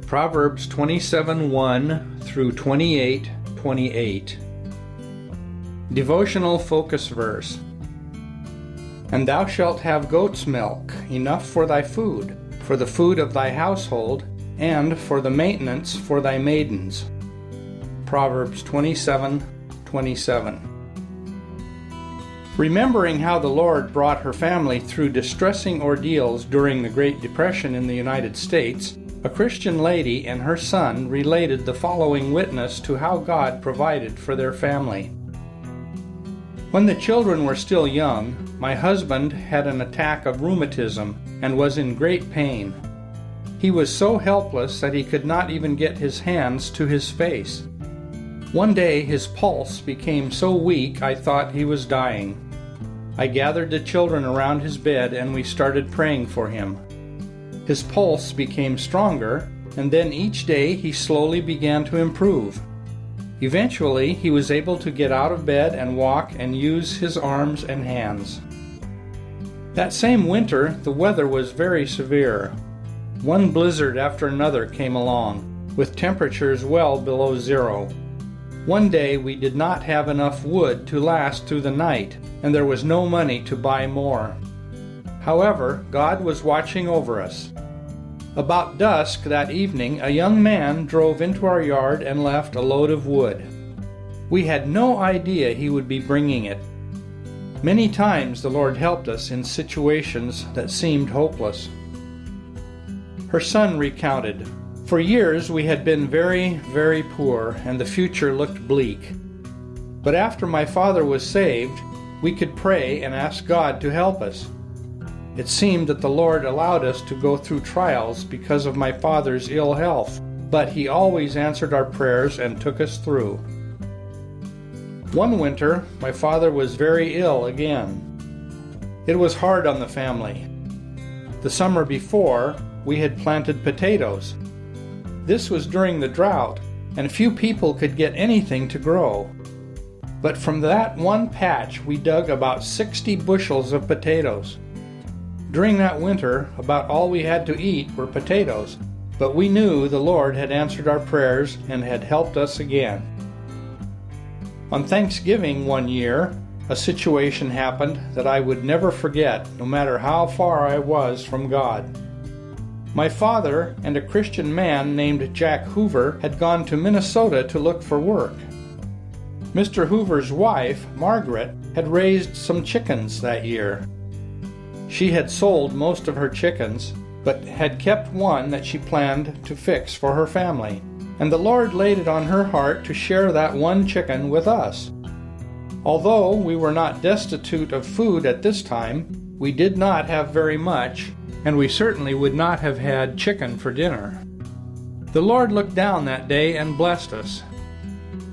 Proverbs 27:1 through 28:28. Devotional focus verse. And thou shalt have goat's milk, enough for thy food, for the food of thy household, and for the maintenance for thy maidens. Proverbs 27:27. Remembering how the Lord brought her family through distressing ordeals during the Great Depression in the United States, a Christian lady and her son related the following witness to how God provided for their family. When the children were still young, my husband had an attack of rheumatism and was in great pain. He was so helpless that he could not even get his hands to his face. One day his pulse became so weak I thought he was dying. I gathered the children around his bed and we started praying for him. His pulse became stronger, and then each day he slowly began to improve. Eventually, he was able to get out of bed and walk and use his arms and hands. That same winter, the weather was very severe. One blizzard after another came along, with temperatures well below zero. One day we did not have enough wood to last through the night, and there was no money to buy more. However, God was watching over us. About dusk that evening, a young man drove into our yard and left a load of wood. We had no idea he would be bringing it. Many times the Lord helped us in situations that seemed hopeless. Her son recounted, "For years we had been very, very poor, and the future looked bleak. But after my father was saved, we could pray and ask God to help us. It seemed that the Lord allowed us to go through trials because of my father's ill health, but He always answered our prayers and took us through." One winter, my father was very ill again. It was hard on the family. The summer before, we had planted potatoes. This was during the drought, and few people could get anything to grow. But from that one patch, we dug about 60 bushels of potatoes. During that winter, about all we had to eat were potatoes, but we knew the Lord had answered our prayers and had helped us again. On Thanksgiving one year, a situation happened that I would never forget, no matter how far I was from God. My father and a Christian man named Jack Hoover had gone to Minnesota to look for work. Mr. Hoover's wife, Margaret, had raised some chickens that year. She had sold most of her chickens, but had kept one that she planned to fix for her family, and the Lord laid it on her heart to share that one chicken with us. Although we were not destitute of food at this time, we did not have very much, and we certainly would not have had chicken for dinner. The Lord looked down that day and blessed us.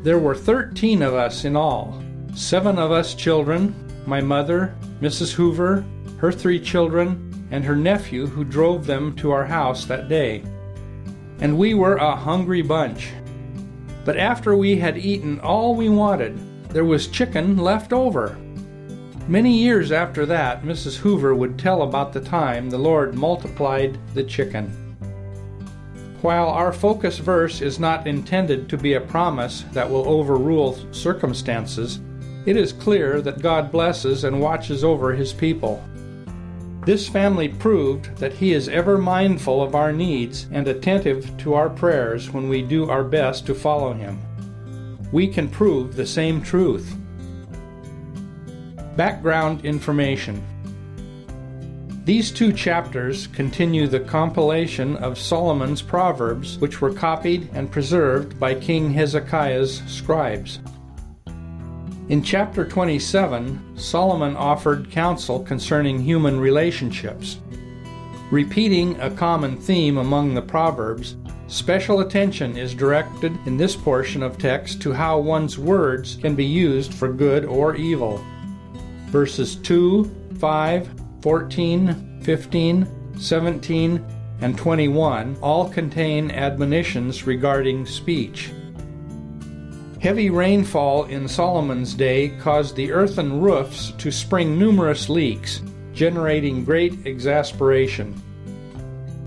There were 13 of us in all, 7 of us children, my mother, Mrs. Hoover, her 3 children, and her nephew who drove them to our house that day. And we were a hungry bunch. But after we had eaten all we wanted, there was chicken left over. Many years after that, Mrs. Hoover would tell about the time the Lord multiplied the chicken. While our focus verse is not intended to be a promise that will overrule circumstances, it is clear that God blesses and watches over His people. This family proved that He is ever mindful of our needs and attentive to our prayers when we do our best to follow Him. We can prove the same truth. Background information. These 2 chapters continue the compilation of Solomon's Proverbs, which were copied and preserved by King Hezekiah's scribes. In chapter 27, Solomon offered counsel concerning human relationships. Repeating a common theme among the Proverbs, special attention is directed in this portion of text to how one's words can be used for good or evil. Verses 2, 5, 14, 15, 17, and 21 all contain admonitions regarding speech. Heavy rainfall in Solomon's day caused the earthen roofs to spring numerous leaks, generating great exasperation.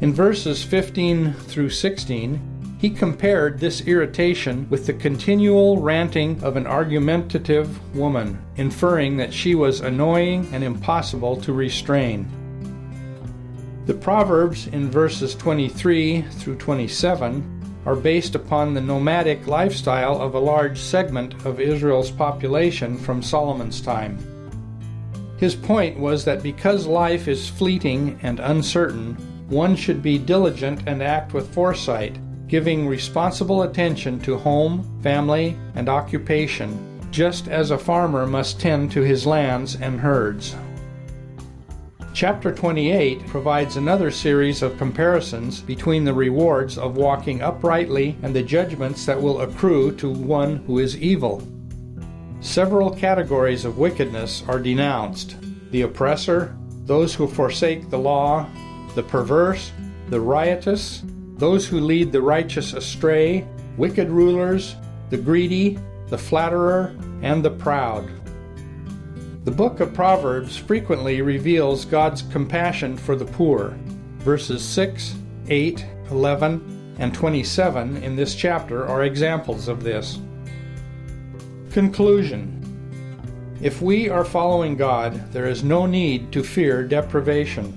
In verses 15 through 16, he compared this irritation with the continual ranting of an argumentative woman, inferring that she was annoying and impossible to restrain. The Proverbs in verses 23 through 27 are based upon the nomadic lifestyle of a large segment of Israel's population from Solomon's time. His point was that because life is fleeting and uncertain, one should be diligent and act with foresight, giving responsible attention to home, family, and occupation, just as a farmer must tend to his lands and herds. Chapter 28 provides another series of comparisons between the rewards of walking uprightly and the judgments that will accrue to one who is evil. Several categories of wickedness are denounced: the oppressor, those who forsake the law, the perverse, the riotous, those who lead the righteous astray, wicked rulers, the greedy, the flatterer, and the proud. The book of Proverbs frequently reveals God's compassion for the poor. Verses 6, 8, 11, and 27 in this chapter are examples of this. Conclusion. If we are following God, there is no need to fear deprivation.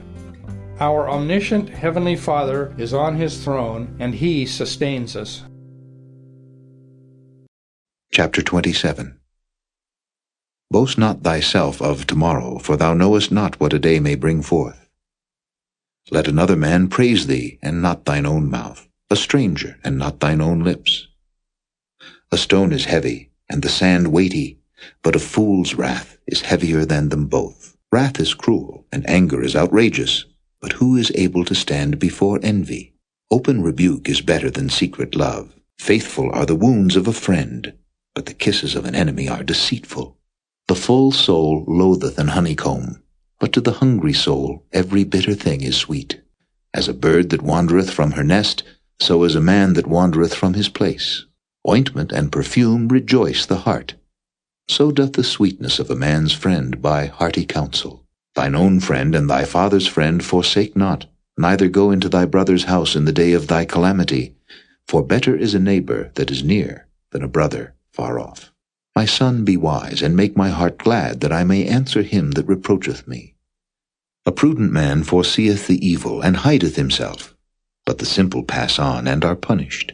Our omniscient Heavenly Father is on His throne, and He sustains us. Chapter 27. Boast not thyself of tomorrow, for thou knowest not what a day may bring forth. Let another man praise thee, and not thine own mouth, a stranger, and not thine own lips. A stone is heavy, and the sand weighty, but a fool's wrath is heavier than them both. Wrath is cruel, and anger is outrageous, but who is able to stand before envy? Open rebuke is better than secret love. Faithful are the wounds of a friend, but the kisses of an enemy are deceitful. The full soul loatheth an honeycomb, but to the hungry soul every bitter thing is sweet. As a bird that wandereth from her nest, so is a man that wandereth from his place. Ointment and perfume rejoice the heart. So doth the sweetness of a man's friend by hearty counsel. Thine own friend and thy father's friend forsake not, neither go into thy brother's house in the day of thy calamity. For better is a neighbor that is near than a brother far off. My son, be wise, and make my heart glad, that I may answer him that reproacheth me. A prudent man foreseeth the evil, and hideth himself, but the simple pass on, and are punished.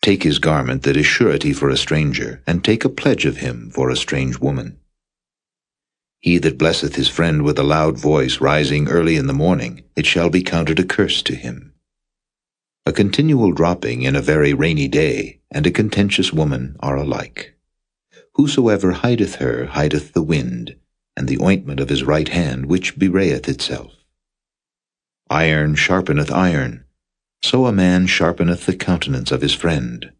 Take his garment that is surety for a stranger, and take a pledge of him for a strange woman. He that blesseth his friend with a loud voice, rising early in the morning, it shall be counted a curse to him. A continual dropping in a very rainy day, and a contentious woman are alike. Whosoever hideth her hideth the wind, and the ointment of his right hand which bewrayeth itself. Iron sharpeneth iron, so a man sharpeneth the countenance of his friend.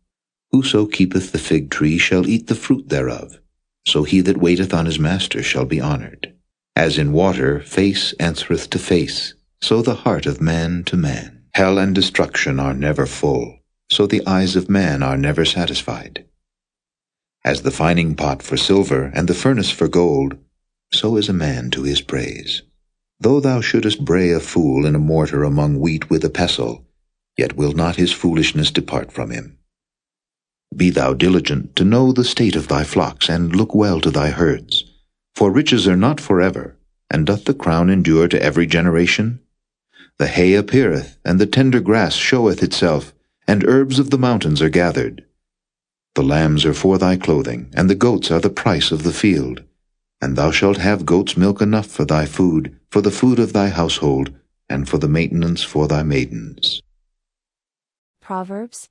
Whoso keepeth the fig tree shall eat the fruit thereof, so he that waiteth on his master shall be honored. As in water face answereth to face, so the heart of man to man. Hell and destruction are never full, so the eyes of man are never satisfied. As the fining pot for silver, and the furnace for gold, so is a man to his praise. Though thou shouldest bray a fool in a mortar among wheat with a pestle, yet will not his foolishness depart from him. Be thou diligent to know the state of thy flocks, and look well to thy herds. For riches are not forever, and doth the crown endure to every generation? The hay appeareth, and the tender grass showeth itself, and herbs of the mountains are gathered. The lambs are for thy clothing, and the goats are the price of the field. And thou shalt have goats' milk enough for thy food, for the food of thy household, and for the maintenance for thy maidens. Proverbs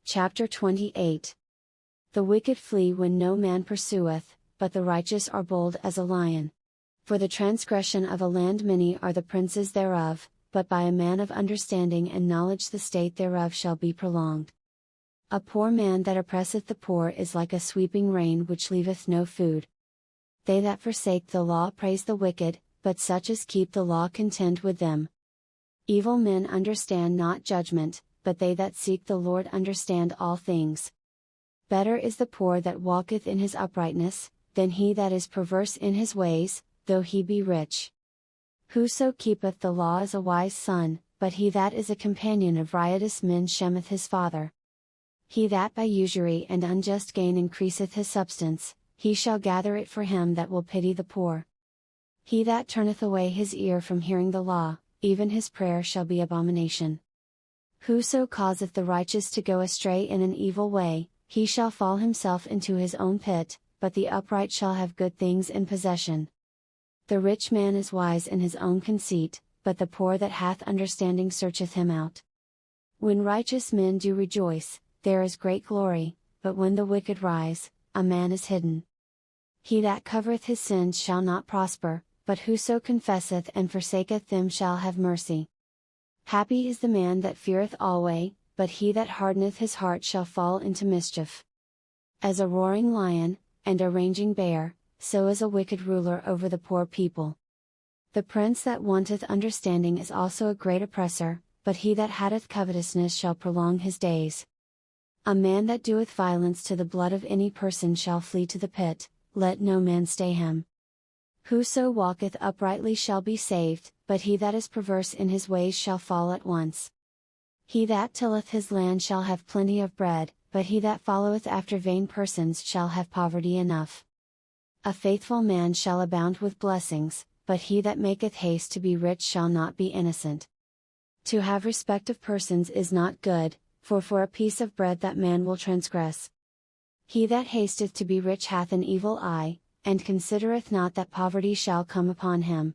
chapter 28. The wicked flee when no man pursueth, but the righteous are bold as a lion. For the transgression of a land many are the princes thereof, but by a man of understanding and knowledge the state thereof shall be prolonged. A poor man that oppresseth the poor is like a sweeping rain which leaveth no food. They that forsake the law praise the wicked, but such as keep the law contend with them. Evil men understand not judgment, but they that seek the Lord understand all things. Better is the poor that walketh in his uprightness, than he that is perverse in his ways, though he be rich. Whoso keepeth the law is a wise son, but he that is a companion of riotous men shameth his father. He that by usury and unjust gain increaseth his substance, he shall gather it for him that will pity the poor. He that turneth away his ear from hearing the law, even his prayer shall be abomination. Whoso causeth the righteous to go astray in an evil way, he shall fall himself into his own pit, but the upright shall have good things in possession. The rich man is wise in his own conceit, but the poor that hath understanding searcheth him out. When righteous men do rejoice, there is great glory, but when the wicked rise, a man is hidden. He that covereth his sins shall not prosper, but whoso confesseth and forsaketh them shall have mercy. Happy is the man that feareth alway, but he that hardeneth his heart shall fall into mischief. As a roaring lion, and a raging bear, so is a wicked ruler over the poor people. The prince that wanteth understanding is also a great oppressor, but he that hath covetousness shall prolong his days. A man that doeth violence to the blood of any person shall flee to the pit, let no man stay him. Whoso walketh uprightly shall be saved, but he that is perverse in his ways shall fall at once. He that tilleth his land shall have plenty of bread, but he that followeth after vain persons shall have poverty enough. A faithful man shall abound with blessings, but he that maketh haste to be rich shall not be innocent. To have respect of persons is not good, for a piece of bread that man will transgress. He that hasteth to be rich hath an evil eye, and considereth not that poverty shall come upon him.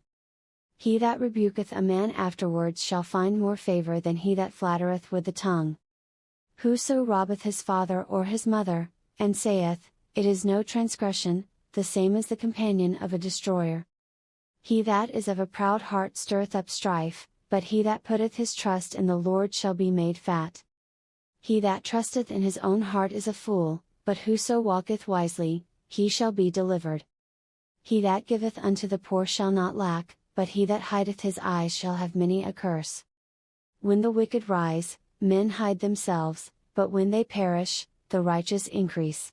He that rebuketh a man afterwards shall find more favor than he that flattereth with the tongue. Whoso robbeth his father or his mother, and saith, It is no transgression, the same is the companion of a destroyer. He that is of a proud heart stirreth up strife, but he that putteth his trust in the Lord shall be made fat. He that trusteth in his own heart is a fool, but whoso walketh wisely, he shall be delivered. He that giveth unto the poor shall not lack, but he that hideth his eyes shall have many a curse. When the wicked rise, men hide themselves, but when they perish, the righteous increase.